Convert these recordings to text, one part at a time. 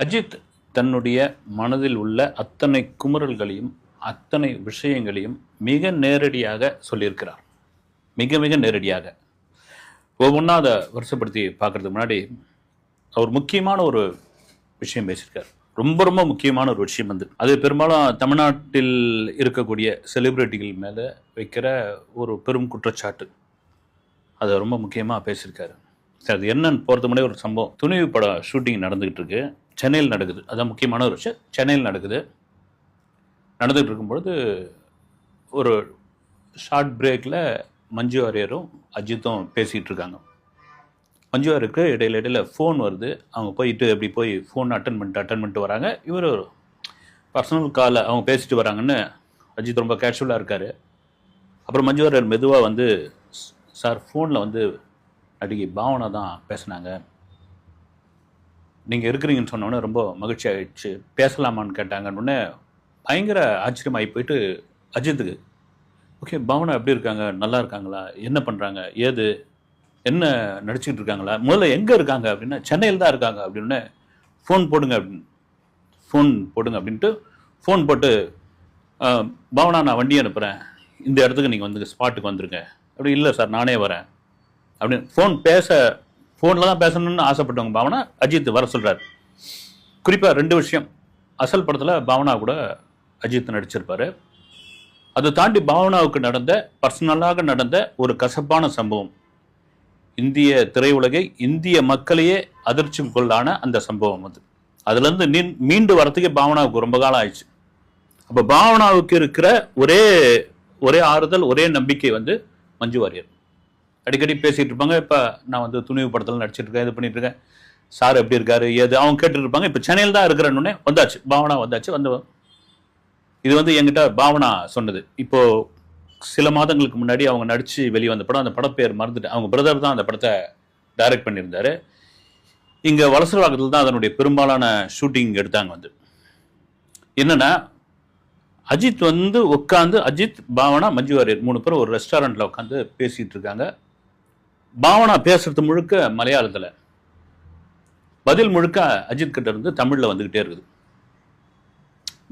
அஜித் தன்னுடைய மனதில் உள்ள அத்தனை குமுறல்களையும் அத்தனை விஷயங்களையும் மிக நேரடியாக சொல்லியிருக்கிறார். மிக மிக நேரடியாக ஒவ்வொன்றா அதை வருஷப்படுத்தி பார்க்கறதுக்கு முன்னாடி அவர் முக்கியமான ஒரு விஷயம் பேசியிருக்கார். ரொம்ப ரொம்ப முக்கியமான ஒரு விஷயம் அது பெரும்பாலும் தமிழ்நாட்டில் இருக்கக்கூடிய செலிபிரிட்டிகள் மேலே வைக்கிற ஒரு பெரும் குற்றச்சாட்டு. அதை ரொம்ப முக்கியமாக பேசியிருக்காரு. சரி, அது என்னன்னு போகிறது முன்னாடி ஒரு சம்பவம். துணிவு படம் ஷூட்டிங் நடந்துகிட்டு இருக்கு, சென்னையில் நடக்குது. அதான் முக்கியமான ஒரு விஷயம். சென்னையில் நடந்துகிட்டு இருக்கும்பொழுது ஒரு ஷார்ட் பிரேக்கில் மஞ்சு வாரியரும் அஜித்தும் பேசிகிட்டு இருக்காங்க. மஞ்சு வாரியருக்கு இடையில ஃபோன் வருது. அவங்க போய் ஃபோன் அட்டன் பண்ணிட்டு வராங்க. இவர் பர்சனல் காலை அவங்க பேசிட்டு வராங்கன்னு அஜித் ரொம்ப கேஷுவலாக இருக்கார். அப்புறம் மஞ்சு வாரியர் மெதுவாக சார், ஃபோனில் நடிகை பாவனா தான் பேசுனாங்க, நீங்கள் இருக்கிறீங்கன்னு சொன்னோன்னே ரொம்ப மகிழ்ச்சி ஆகிடுச்சு, பேசலாமான்னு கேட்டாங்கன்னு பயங்கர ஆச்சரியமாகி போயிட்டு அஜித்துக்கு, ஓகே பாவனா எப்படி இருக்காங்க, நல்லா இருக்காங்களா, என்ன பண்ணுறாங்க, என்ன நடிச்சுக்கிட்டு இருக்காங்களா, முதல்ல எங்கே இருக்காங்க அப்படின்னா சென்னையில் தான் இருக்காங்க அப்படின்னு, ஃபோன் போடுங்க அப்படின்ட்டு ஃபோன் போட்டு, பாவனா நான் வண்டி அனுப்புகிறேன், இந்த இடத்துக்கு நீங்கள் ஸ்பாட்டுக்கு வந்துருங்க. அப்படி இல்லை சார் நானே வரேன் அப்படின்னு ஃபோனில் தான் பேசணும்னு ஆசைப்பட்டவங்க பாவனா அஜித் வர சொல்கிறார். குறிப்பாக 2 விஷயம். அசல் படத்தில் பாவனா கூட அஜித் நடிச்சிருப்பார். அதை தாண்டி பாவனாவுக்கு பர்சனலாக நடந்த ஒரு கசப்பான சம்பவம், இந்திய திரையுலகை, இந்திய மக்களையே அதிர்ச்சிக்குள்ளான அந்த சம்பவம். அதுலேருந்து மீண்டு வரத்துக்கே பாவனாவுக்கு ரொம்ப காலம் ஆயிடுச்சு. அப்போ பாவனாவுக்கு இருக்கிற ஒரே ஆறுதல், ஒரே நம்பிக்கை மஞ்சு வாரியர். அடிக்கடி பேசிகிட்டு இருப்பாங்க. இப்போ நான் துணிவு படத்தில் நடிச்சிட்டு இருக்கேன், இது பண்ணிட்டு இருக்கேன், சார் எப்படி இருக்காரு அவங்க கேட்டுட்டு இருப்பாங்க. இப்போ சென்னையில் தான் இருக்கிறேன்னு வந்தாச்சு, பாவனா வந்தாச்சு. இது என்கிட்ட பாவனா சொன்னது. இப்போ சில மாதங்களுக்கு முன்னாடி அவங்க நடிச்சு வெளியே வந்த படம், அந்த படப்பேர் மறந்துட்டு, அவங்க பிரதர் தான் அந்த படத்தை டைரக்ட் பண்ணியிருந்தாரு. இங்கே வலசரவாக்கத்தில் தான் அதனுடைய பெரும்பாலான ஷூட்டிங் எடுத்தாங்க. என்னன்னா அஜித் உட்காந்து, அஜித் பாவனா மஞ்சு வாரியர் 3 பேரும் ஒரு ரெஸ்டாரண்ட்ல உட்காந்து பேசிட்டு இருக்காங்க. பாவனா பேசுறது முழுக்க மலையாளத்தில், பதில் முழுக்க அஜித் கிட்ட இருந்து தமிழ்ல வந்துகிட்டே இருக்குது.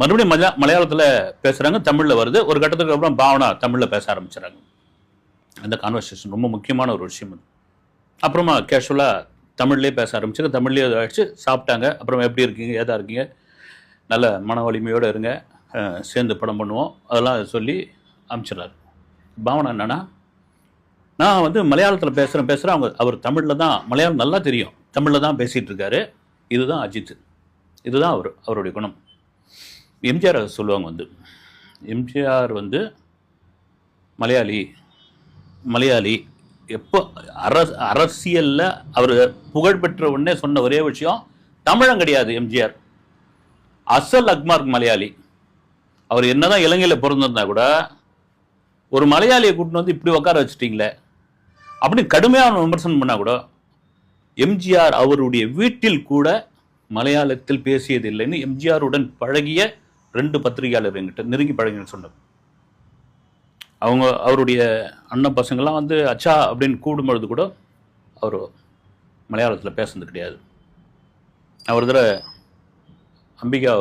மறுபடியும் மலையாளத்தில் பேசுறாங்க, தமிழ்ல வருது. ஒரு கட்டத்துக்கு அப்புறம் பாவனா தமிழ்ல பேச ஆரம்பிச்சுறாங்க. அந்த கான்வர்சேஷன் ரொம்ப முக்கியமான ஒரு விஷயம். அப்புறமா கேஷுவலா தமிழ்லேயே பேச ஆரம்பிச்சாங்க. தமிழ்லேயே ஆயிடுச்சு. சாப்பிட்டாங்க. அப்புறம் எப்படி இருக்கீங்க, ஏதா இருக்கீங்க, நல்ல மன வலிமையோடு இருங்க, சேர்ந்து படம் பண்ணுவோம், அதெல்லாம் சொல்லி அனுப்பிச்சிடறாரு. பாவனா என்னன்னா, நான் மலையாளத்தில் பேசுகிறேன், அவர் தமிழில் தான், மலையாளம் நல்லா தெரியும், தமிழில் தான் பேசிகிட்டு இருக்காரு. இதுதான் அஜித், இதுதான் அவருடைய குணம். எம்ஜிஆர் சொல்லுவாங்க, எம்ஜிஆர் மலையாளி எப்போ அரசியலில் அவர் புகழ்பெற்ற உடனே சொன்ன ஒரே விஷயம், தமிழன் கிடையாது எம்ஜிஆர், அசல் அக்மார்க் மலையாளி. அவர் என்னதான் இலங்கையில் பிறந்திருந்தா கூட ஒரு மலையாளியை கூட்டின்னு இப்படி உட்கார வச்சுட்டீங்களே அப்படின்னு கடுமையான விமர்சனம் பண்ணா கூட, எம்ஜிஆர் அவருடைய வீட்டில் கூட மலையாளத்தில் பேசியது இல்லைன்னு எம்ஜிஆருடன் பழகிய 2 பத்திரிகையாளர் என்கிட்ட நெருங்கி பழகின்னு சொன்னார். அவருடைய அண்ணன் பசங்கள்லாம் அச்சா அப்படின்னு கூடும்பொழுது கூட அவர் மலையாளத்தில் பேசுனது கிடையாது. அவர் தடவை அம்பிகா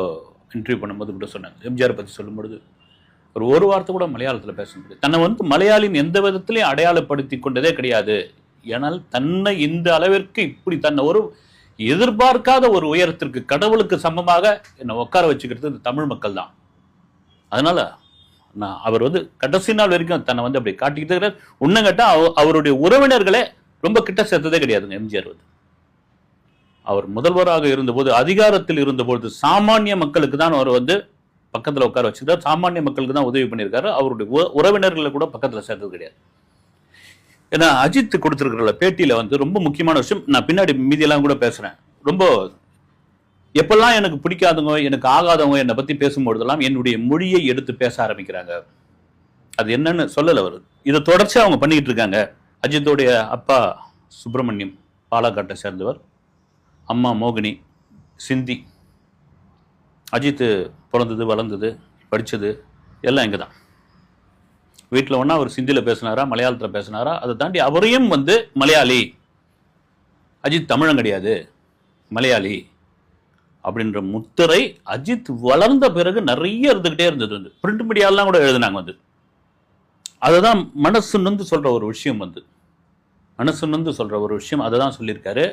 இன்டர்வியூ பண்ணும்போது கூட சொன்னாங்க, எம்ஜிஆர் பற்றி சொல்லும்பொழுது ஒரு வார்த்தை கூட மலையாளத்தில் பேச முடியாது. தன்னை மலையாளின் எந்த விதத்திலையும் அடையாளப்படுத்தி கொண்டதே கிடையாது. ஏனால் தன்னை இந்த அளவிற்கு இப்படி தன்னை ஒரு எதிர்பார்க்காத ஒரு உயரத்திற்கு, கடவுளுக்கு சமமாக என்னை உட்கார வச்சுக்கிறது இந்த தமிழ் மக்கள் தான். அதனால அவர் கடைசி நாள் வரைக்கும் தன்னை அப்படி காட்டிக்கிட்டு, உன்ன கேட்டா அவருடைய உறவினர்களே ரொம்ப கிட்ட சேர்த்ததே கிடையாதுங்க. எம்ஜிஆர் அவர் முதல்வராக இருந்தபோது, அதிகாரத்தில் இருந்தபோது சாமானிய மக்களுக்கு தான் அவர் பக்கத்தில் உட்கார வச்சுருக்கார், சாமானிய மக்களுக்கு தான் உதவி பண்ணியிருக்காரு. அவருடைய உறவினர்களை கூட பக்கத்தில் சேர்த்தது கிடையாது. ஏன்னா அஜித் கொடுத்துருக்கிற பேட்டியில் ரொம்ப முக்கியமான விஷயம், நான் பின்னாடி மீதியெல்லாம் கூட பேசுகிறேன். ரொம்ப எப்பெல்லாம் எனக்கு பிடிக்காதவங்க, எனக்கு ஆகாதவங்க என்னை பற்றி பேசும்பொழுதெல்லாம் என்னுடைய மொழியை எடுத்து பேச ஆரம்பிக்கிறாங்க. அது என்னன்னு சொல்லலை அவர். இதை தொடர்ச்சியாக அவங்க பண்ணிக்கிட்டு இருக்காங்க. அஜித்தோடைய அப்பா சுப்பிரமணியம் பாலக்காட்டை சேர்ந்தவர், அம்மா மோகினி சிந்தி. அஜித் பிறந்தது, வளர்ந்தது, படித்தது எல்லாம் இங்கே தான். வீட்டில் ஒன்றா அவர் சிந்தியில் பேசினாரா, மலையாளத்தில் பேசினாரா, அதை தாண்டி அவரையும் மலையாளி, அஜித் தமிழன் கிடையாது, மலையாளி அப்படின்ற முத்திரை அஜித் வளர்ந்த பிறகு நிறைய இருந்துகிட்டே இருந்தது. வந்து பிரிண்ட் மீடியாலாம் கூட எழுதினாங்க. வந்து அதுதான் மனசு நொந்து சொல்ற ஒரு விஷயம். வந்து மனசு நொந்து சொல்ற ஒரு விஷயம் அதை தான் சொல்லியிருக்காரு.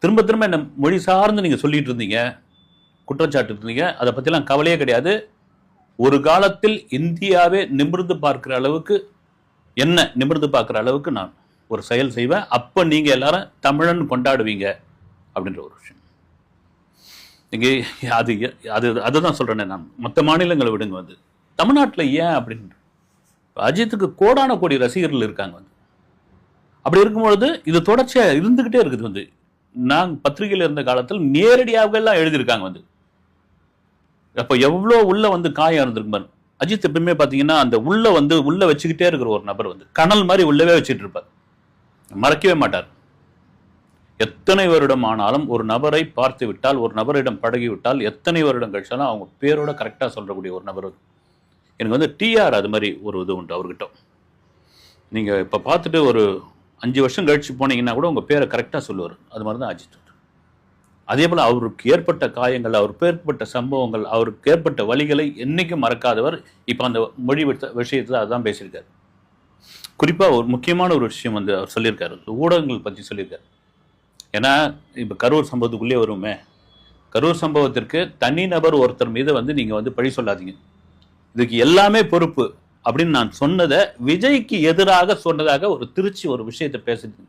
திரும்ப திரும்ப என்ன மொழி சார்ந்து நீங்க சொல்லிட்டு இருந்தீங்க, குற்றச்சாட்டு இருந்தீங்க. அதை பத்திலாம் கவலையே கிடையாது. ஒரு காலத்தில் இந்தியாவே நிமிர்ந்து பார்க்கிற அளவுக்கு, என்ன நிமிர்ந்து பார்க்கிற அளவுக்கு நான் ஒரு செயல் செய்வேன். அப்ப நீங்க எல்லாரும் தமிழன் கொண்டாடுவீங்க அப்படின்ற ஒரு விஷயம். நீங்க அது அது அதுதான் சொல்றேன் நான். மற்ற மாநிலங்களை விடுங்க. வந்து தமிழ்நாட்டில் ஏன் அப்படின்னு, அஜித்துக்கு கோடான கோடி ரசிகர்கள் இருக்காங்க. வந்து அப்படி இருக்கும்பொழுது இது தொடர்ச்சியா இருந்துகிட்டே இருக்குது. வந்து நான் பத்திரிகையில் இருந்த காலத்தில் நேரடியாக எல்லாம் எழுதியிருக்காங்க. வந்து அப்ப எவ்வளோ உள்ள வந்து காயம் இருந்திருக்கு. அஜித் எப்பவுமே பாத்தீங்கன்னா அந்த உள்ள வச்சுக்கிட்டே இருக்கிற ஒரு நபர். வந்து கனல் மாதிரி உள்ளவே வச்சுட்டு இருப்பார், மறக்கவே மாட்டார். எத்தனை வருடம் ஆனாலும் ஒரு நபரை பார்த்து விட்டால், ஒரு நபரிடம் பழகி விட்டால், எத்தனை வருடம் கழிச்சாலும் அவங்க பேரோட கரெக்டா சொல்றக்கூடிய ஒரு நபர். எனக்கு வந்து டிஆர் அது மாதிரி ஒரு இது உண்டு அவர்கிட்ட. நீங்க இப்ப பார்த்துட்டு ஒரு 5 வருஷம் கழிச்சு போனீங்கன்னா கூட உங்க பேரை கரெக்டா சொல்லுவார். அது மாதிரி தான் அஜித். அதே போல அவருக்கு ஏற்பட்ட காயங்கள், அவருக்கு ஏற்பட்ட சம்பவங்கள், அவருக்கு ஏற்பட்ட வழிகளை என்னைக்கும் மறக்காதவர். இப்ப அந்த மொழி விஷயத்துல அதுதான் பேசியிருக்காரு. குறிப்பா ஒரு முக்கியமான ஒரு விஷயம் வந்து அவர் சொல்லியிருக்காரு, ஊடகங்கள் பத்தி சொல்லியிருக்காரு. ஏன்னா இப்ப கரூர் சம்பவத்துக்குள்ளே வருமே, கரூர் சம்பவத்திற்கு தனிநபர் ஒருத்தர் மீது வந்து நீங்க வந்து பழி சொல்லாதீங்க, இதுக்கு எல்லாமே பொறுப்பு அப்படின்னு நான் சொன்னதை விஜய்க்கு எதிராக சொன்னதாக ஒரு திருச்சி ஒரு விஷயத்தை பேசுறீங்க.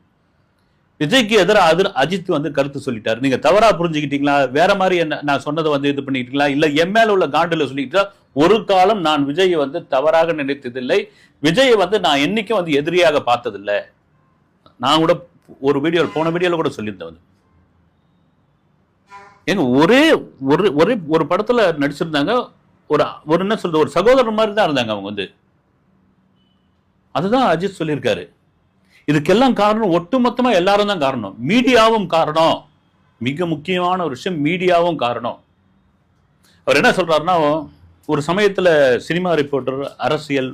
விஜய்க்கு எதிராக அஜித் வந்து கருத்து சொல்லிட்டாரு. நீங்க தவறா புரிஞ்சுக்கிட்டீங்களா, வேற மாதிரி என்ன நான் சொன்னதை வந்து இது பண்ணிக்கிட்டீங்களா, இல்ல என் மேல உள்ள காண்டுல சொல்லிக்கிட்டா? ஒரு காலம் நான் விஜயை வந்து தவறாக நினைத்ததில்லை. விஜயை வந்து நான் என்னைக்கும் வந்து எதிரியாக பார்த்ததில்லை. நான் கூட ஒரு வீடியோ, போன வீடியோல கூட சொல்லியிருந்தேன். வந்து எங்க ஒரே ஒரு படத்துல நடிச்சிருந்தாங்க. ஒரு என்ன சொல்றது, ஒரு சகோதரர் மாதிரி தான் இருந்தாங்க அவங்க. வந்து அதுதான் அஜித் சொல்லியிருக்காரு. இதுக்கெல்லாம் காரணம் ஒட்டுமொத்தமா எல்லாரும் தான் காரணம். மீடியாவும் காரணம். மிக முக்கியமான ஒரு விஷயம், மீடியாவும் காரணம். அவர் என்ன சொல்றாருன்னா, ஒரு சமயத்துல சினிமா ரிப்போர்ட்டர், அரசியல்,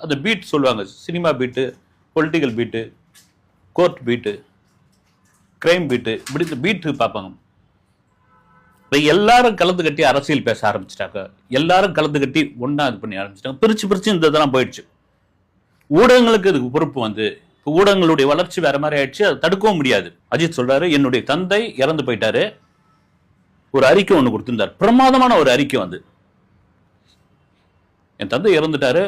அந்த பீட் சொல்லுவாங்க, cinema beat, political beat, court beat, crime beat, இப்படி இந்த பீட்டு பார்ப்பாங்க. எல்லாரும் கலந்து கட்டி அரசியல் பேச ஆரம்பிச்சிட்டாங்க. எல்லாரும் கலந்து கட்டி ஒன்னா இது பண்ணி ஆரம்பிச்சிட்டாங்க. பிரிச்சு இந்த இதெல்லாம் போயிடுச்சு. ஊடகங்களுக்கு இதுக்கு பொறுப்பு. வந்து ஊடகங்களுடைய வளர்ச்சி வேற மாதிரி ஆயிடுச்சு, அதை தடுக்கவும் முடியாது. அஜித் சொல்றாரு, என்னுடைய தந்தை இறந்து போயிட்டாரு, ஒரு அறிக்கை ஒண்ணு கொடுத்திருந்தார், பிரமாதமான ஒரு அறிக்கை. வந்து என் தந்தை இறந்துட்டாரு,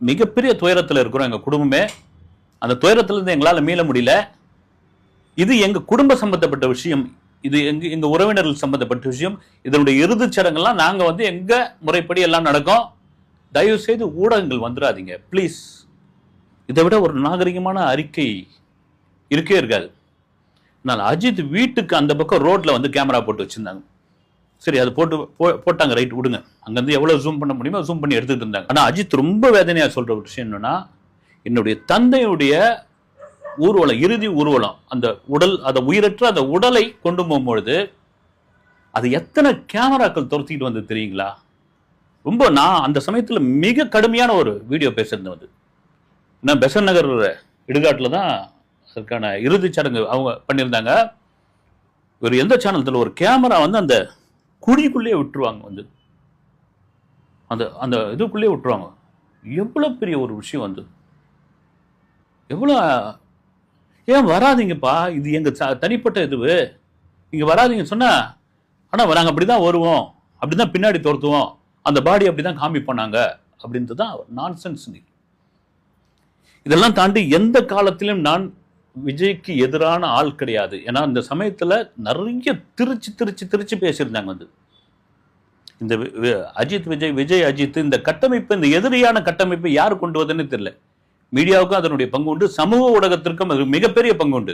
மிகப்பெரிய துயரத்தில் இருக்கிறோம் எங்க குடும்பமே, அந்த துயரத்துல இருந்து எங்களால மீள முடியல, இது எங்க குடும்ப சம்பந்தப்பட்ட விஷயம், இது எங்க உறவினர்கள் சம்பந்தப்பட்ட விஷயம், இதனுடைய இறுதிச் சடங்கெல்லாம் நாங்க வந்து எங்க முறைப்படி எல்லாம் நடக்கும், தயவு செய்து ஊடகங்கள் வந்துடாதீங்க பிளீஸ். இதை விட ஒரு நாகரிகமான அறிக்கை இருக்கே இருக்காது. அஜித் வீட்டுக்கு அந்த பக்கம் ரோட்ல வந்து கேமரா போட்டு வச்சிருந்தாங்க. சரி, அது போட்டாங்க, ரைட் விடுங்க. அங்கிருந்து எவ்வளவு ஜூம் பண்ண முடியுமோ ஜூம் பண்ணி எடுத்துட்டு இருந்தாங்க. ஆனா அஜித் ரொம்ப வேதனையா சொல்ற ஒரு விஷயம் என்னன்னா, என்னுடைய தந்தையுடைய ஊர்வலம், இறுதி ஊர்வலம், அந்த உடல், அந்த உயிரற்ற அந்த உடலை கொண்டு போகும்பொழுது அது எத்தனை கேமராக்கள் துரத்திட்டு வந்து தெரியுங்களா? ரொம்ப நான் அந்த சமயத்துல மிக கடுமையான ஒரு வீடியோ பேசியிருந்தேன். வந்து நான் பெசன் நகர் இடுகாட்டில் தான் அதுக்கான இறுதிச் சடங்கு அவங்க பண்ணியிருந்தாங்க. ஒரு எந்த சேனல் ஒரு கேமரா வந்து அந்த குழிக்குள்ளேயே விட்டுருவாங்க. வந்து அந்த அந்த இதுக்குள்ளேயே விட்டுருவாங்க. எவ்வளவு பெரிய ஒரு விஷயம். வந்து எவ்வளவு, ஏன் வராதிங்கப்பா, இது எங்க தனிப்பட்ட இதுவு, நீங்க வராதிங்க சொன்னா, ஆனா நாங்க அப்படிதான் வருவோம், அப்படிதான் பின்னாடி துரத்துவோம், அந்த பாடி அப்படிதான் காமிப்பாங்க அப்படின்றது தான் நான்சென்ஸ். இதெல்லாம் தாண்டி எந்த காலத்திலும் நான் விஜய்க்கு எதிரான ஆள் கிடையாது. ஏன்னா இந்த சமயத்துல நிறைய திருச்சி பேசியிருந்தாங்க. வந்து இந்த அஜித் விஜய் அஜித், இந்த கட்டமைப்பு, இந்த எதிரியான கட்டமைப்பை யார் கொண்டு வதுன்னு தெரியல. மீடியாவுக்கும் அதனுடைய பங்கு உண்டு, சமூக ஊடகத்திற்கும் அது மிகப்பெரிய பங்கு உண்டு.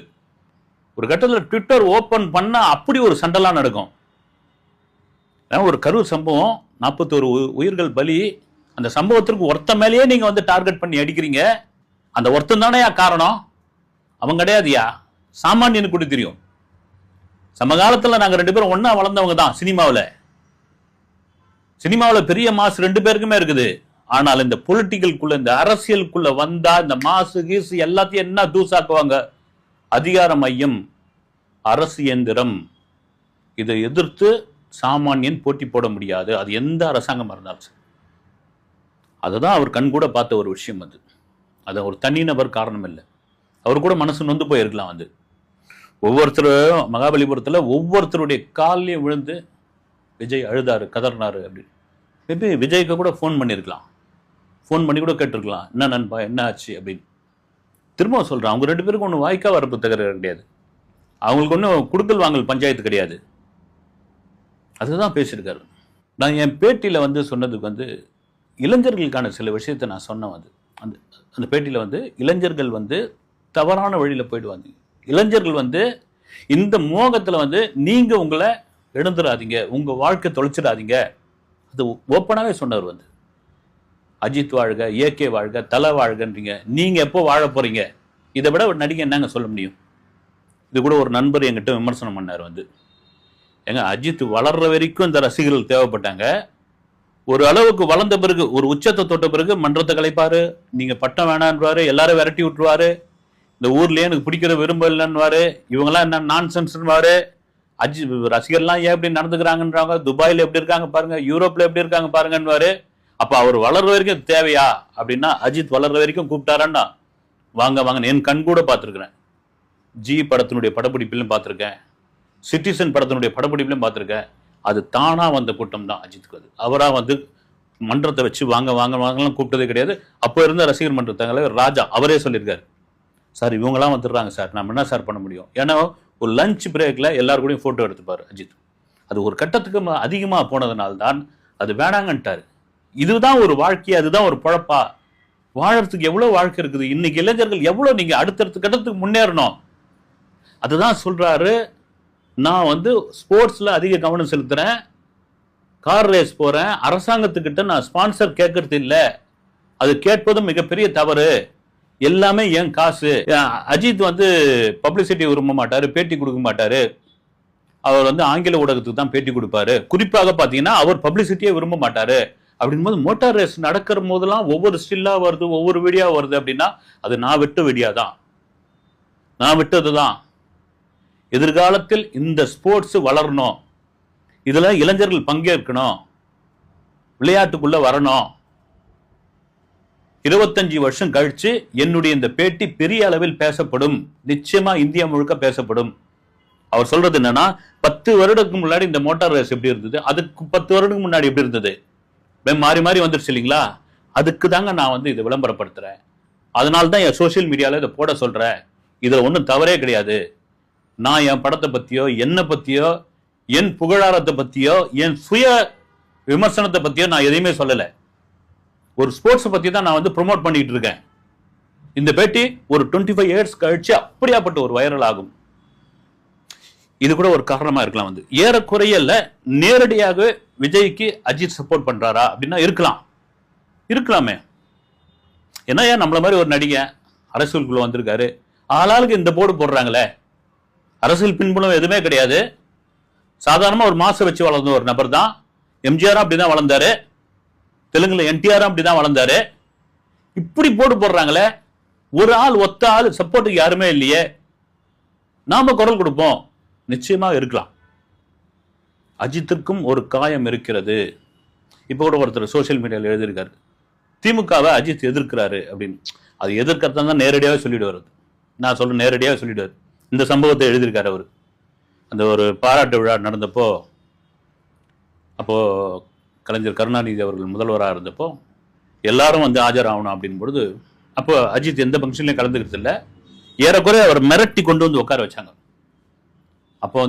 ஒரு கட்டத்தில் ட்விட்டர் ஓபன் பண்ணா அப்படி ஒரு சண்டெல்லாம் நடக்கும். ஒரு கரூர் சம்பவம், 41 உயிர்கள் பலி, அந்த சம்பவத்திற்கு ஒருத்த மேலேயே நீங்க வந்து டார்கெட் பண்ணி அடிக்கிறீங்க. அந்த ஒருத்தன் தானே காரணம், அவன் கிடையாதுயா, சாமானியனுக்கு கூட தெரியும். சமகாலத்துல நாங்க 2 பேரும் ஒன்னா வளர்ந்தவங்க தான். சினிமாவில் பெரிய மாசு 2 பேருக்குமே இருக்குது. ஆனால் இந்த பொலிட்டிக்கலுக்குள்ள, இந்த அரசியலுக்குள்ள வந்தா இந்த மாசு கீசு எல்லாத்தையும் என்ன தூசாக்குவாங்க. அதிகார மையம், அரசு இயந்திரம், இதை எதிர்த்து சாமானியன் போட்டி போட முடியாது, அது எந்த அரசாங்கம் இருந்தாலும் சரி. அதுதான் அவர் கண் கூட பார்த்த ஒரு விஷயம். அது ஒரு தனிநபர் காரணம் இல்லை, அவர் கூட மனசு நொந்து போயிருக்கலாம். ஒவ்வொருத்தரும் மகாபலிபுரத்தில் ஒவ்வொருத்தருடைய காலையும் விழுந்து விஜய் அழுதாரு, கதறினாரு அப்படின்னு. மேபி விஜய்க்கு கூட ஃபோன் பண்ணியிருக்கலாம், ஃபோன் பண்ணி கூட கேட்டிருக்கலாம், என்ன நண்பா என்ன ஆச்சு அப்படின்னு. திரும்ப சொல்கிறேன், அவங்க 2 பேருக்கும் ஒன்றும் வாய்க்கா வரப்பு தகராறு கிடையாது, அவங்களுக்கு ஒன்றும் குடுக்கல் வாங்கல் பஞ்சாயத்து கிடையாது. அதுதான் பேசியிருக்காரு. நான் என் பேட்டியில் சொன்னதுக்கு இளைஞர்களுக்கான சில விஷயத்தை நான் சொன்னேன். அந்த அந்த பேட்டியில் இளைஞர்கள் தவறான வழியில் போயிடுவாங்க. இளைஞர்கள் இந்த மோகத்தில் நீங்கள் உங்களை எழுந்துடாதீங்க, உங்கள் வாழ்க்கை தொலைச்சிடாதீங்க. அது ஓப்பனாகவே சொன்னவர். அஜித் வாழ்க, ஏகே வாழ்க, தலை வாழ்கன்றீங்க, நீங்கள் எப்போ வாழ போகிறீங்க? இதை விட ஒரு நடிகை என்னங்க சொல்ல முடியும்? இது கூட ஒரு நண்பர் என்கிட்ட விமர்சனம் பண்ணார். ஏங்க அஜித் வளர்ற வரைக்கும் இந்த ரசிகர்கள் தேவைப்பட்டாங்க, ஒரு அளவுக்கு வளர்ந்த பிறகு ஒரு உச்சத்தை தொட்ட பிறகு மன்றத்தை கலைப்பாரு, நீங்கள் பட்டம் வேணான்வாரு, எல்லாரும் விரட்டி விட்டுருவாரு, இந்த ஊர்லேயே எனக்கு பிடிக்கிற விரும்பலன்னுவாரு, இவங்கெல்லாம் என்ன நான்சென்ஸ்ன்னுவாரு. ரசிகர்லாம் ஏன் எப்படி நடந்துக்கிறாங்கன்றாங்க, துபாயில் எப்படி இருக்காங்க பாருங்க, யூரோப்பில் எப்படி இருக்காங்க பாருங்கன்னுவாரு. அப்போ அவர் வளர்ற வரைக்கும் தேவையா அப்படின்னா, அஜித் வளர்ற வரைக்கும் கூப்பிட்டாரான்னா வாங்க வாங்க. என் கண் கூட பார்த்துருக்குறேன், ஜி படத்தினுடைய படப்பிடிப்பிலும் பார்த்துருக்கேன், சிட்டிசன் படத்தினுடைய படப்பிடிப்பிலும் பார்த்துருக்கேன். அது தானா வந்த கூட்டம் தான் அஜித்துக்கு. அவராக மன்றத்தை வச்சு வாங்க வாங்க வாங்கலாம் கூப்பிட்டதே கிடையாது. அப்போ இருந்த ரசிகர் மன்ற தலைவர் ராஜா அவரே சொல்லியிருக்காரு, சார் இவங்கெல்லாம் வந்துடுறாங்க சார், நம்ம என்ன சார் பண்ண முடியும்? ஏன்னா ஒரு லஞ்ச் பிரேக்கில் எல்லாரு கூடயும் ஃபோட்டோ எடுத்துப்பார் அஜித். அது ஒரு கட்டத்துக்கு அதிகமாக போனதுனால்தான் அது வேணாங்கன்ட்டார். இதுதான் ஒரு வாழ்க்கை, அதுதான் ஒரு பழப்பா? வாழறதுக்கு எவ்வளோ வாழ்க்கை இருக்குது. இன்னைக்கு இளைஞர்கள் எவ்வளோ நீங்கள் அடுத்தடுத்த கட்டத்துக்கு முன்னேறணும். அதுதான் சொல்கிறாரு, நான் ஸ்போர்ட்ஸில் அதிக கவனம் செலுத்துகிறேன், கார் ரேஸ் போகிறேன், அரசாங்கத்துக்கிட்ட நான் ஸ்பான்சர் கேட்கறது இல்லை, அது கேட்பதும் மிகப்பெரிய தவறு, எல்லாமே என் காசு. அஜித் பப்ளிசிட்டி விரும்ப மாட்டார், பேட்டி கொடுக்க மாட்டார், அவர் ஆங்கில ஊடகத்துக்கு தான் பேட்டி கொடுப்பாரு. குறிப்பாக பார்த்தீங்கன்னா அவர் பப்ளிசிட்டியே விரும்ப மாட்டார். அப்படின் போது மோட்டார் ரேஸ் நடக்கிற போதெல்லாம் ஒவ்வொரு ஸ்டில்லாக வருது, ஒவ்வொரு வீடியோ வருது அப்படின்னா அது நான் விட்ட வீடியோ தான், நான் விட்டது தான். எதிர்காலத்தில் இந்த ஸ்போர்ட்ஸ் வளரணும், இதுல இளைஞர்கள் பங்கேற்கணும், விளையாட்டுக்குள்ள வரணும். 25 வருஷம் கழிச்சு என்னுடைய இந்த பேட்டி பெரிய அளவில் பேசப்படும், நிச்சயமா இந்தியா முழுக்க பேசப்படும். அவர் சொல்றது என்னன்னா, 10 வருடத்துக்கு முன்னாடி இந்த மோட்டார் ரேஸ் எப்படி இருந்தது, அதுக்கு 10 வருடத்துக்கு முன்னாடி எப்படி இருந்தது, மாறி மாறி வந்துருச்சு இல்லைங்களா? அதுக்கு தாங்க நான் இதை விளம்பரப்படுத்துறேன். அதனால தான் என் சோசியல் மீடியாவில் இதை போட சொல்றேன். இதுல ஒன்றும் தவறே கிடையாது. நான் என் படத்தை பத்தியோ, என்னை பத்தியோ, என் புகழாரத்தை பத்தியோ, என் சுய விமர்சனத்தை பத்தியோ நான் எதையுமே சொல்லலை. ஒரு ஸ்போர்ட்ஸ் பத்தி தான் நான் ப்ரொமோட் பண்ணிட்டு இருக்கேன். இந்த பேட்டி ஒரு 25 இயர்ஸ் கழிச்சு அப்படியாப்பட்ட ஒரு வைரல் ஆகும். இது கூட ஒரு காரணமா இருக்கலாம். ஏறக்குறைய நேரடியாக விஜய்க்கு அஜித் சப்போர்ட் பண்றாரா அப்படின்னா இருக்கலாமே. ஏன்னா ஏன் நம்மள மாதிரி ஒரு நடிகை அரசியலுக்குள்ள வந்திருக்காரு, ஆளாளுக்கு இந்த போர்டு போடுறாங்களே, அரசியல் பின்புலம் எதுவுமே கிடையாது, சாதாரணமா ஒரு மாசம் வச்சு வளர்ந்த ஒரு நபர் தான். எம்ஜிஆர் அப்படிதான் வளர்ந்தாரு, தெலுங்குல என்டிஆர் அப்படிதான் வளர்ந்தாரு. இப்படி போட்டு போடுறாங்களே, ஒரு ஆள் ஒத்த ஆள் சப்போர்ட்டுக்கு யாருமே இல்லையே, நாம குரல் கொடுப்போம். நிச்சயமா இருக்கலாம். அஜித்திற்கும் ஒரு காயம் இருக்கிறது. இப்போ கூட ஒருத்தர் சோசியல் மீடியாவில் எழுதியிருக்காரு, திமுகவை அஜித் எதிர்க்கிறாரு அப்படின்னு. அது எதிர்க்கிறதா தான் நேரடியாகவே சொல்லிடுவார். நான் சொல்ல நேரடியாக சொல்லிடுவார். இந்த சம்பவத்தை எழுதியிருக்காரு அவர். அந்த ஒரு பாராட்டு விழா நடந்தப்போ, அப்போ கலைஞர் கருணாநிதி அவர்கள் முதல்வராக இருந்தப்போ எல்லாரும் ஆஜராகணும் அப்படின் பொழுது, அப்போ அஜித் எந்த ஃபங்க்ஷன்லையும் கலந்துக்கிறது இல்லை, ஏறக்குறைய அவர் மிரட்டி கொண்டு வந்து உட்கார வச்சாங்க. அப்போ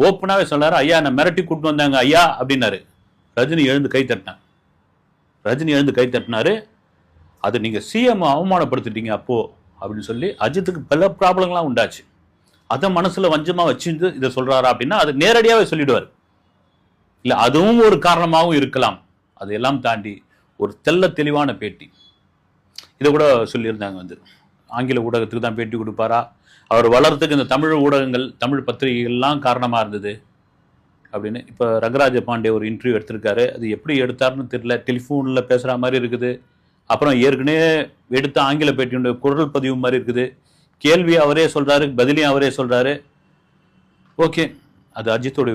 ஓப்பனாகவே சொன்னார், ஐயா நான் மிரட்டி கூட்டு வந்தாங்க ஐயா அப்படின்னாரு. ரஜினி எழுந்து கை தட்டினாரு. அது நீங்கள் சிஎம் அவமானப்படுத்திட்டீங்க அப்போ அப்படின்னு சொல்லி அஜித்துக்கு பல ப்ராப்ளம்லாம் உண்டாச்சு. அதை மனசுல வஞ்சமா வச்சுட்டு இதை சொல்றாரா அப்படின்னா அது நேரடியாகவே சொல்லிடுவார். இல்லை அதுவும் ஒரு காரணமாகவும் இருக்கலாம். அதையெல்லாம் தாண்டி ஒரு தெளிவான பேட்டி. இதை கூட சொல்லியிருந்தாங்க, ஆங்கில ஊடகத்துக்கு தான் பேட்டி கொடுப்பாரா, அவர் வளர்றதுக்கு இந்த தமிழ் ஊடகங்கள், தமிழ் பத்திரிகைகள்லாம் காரணமாக இருந்தது அப்படின்னு. இப்போ ரங்கராஜ பாண்டே ஒரு இன்டர்வியூ எடுத்திருக்காரு, அது எப்படி எடுத்தாருன்னு தெரியல, டெலிஃபோனில் பேசுகிற மாதிரி இருக்குது. அப்புறம் ஏற்கனவே எடுத்த ஆங்கில பேட்டியுடைய குரல் பதிவு மாதிரி இருக்குது. கேள்வி அவரே சொல்கிறாரு, பதிலையும் அவரே சொல்கிறாரு. ஓகே, அது அஜித்தோட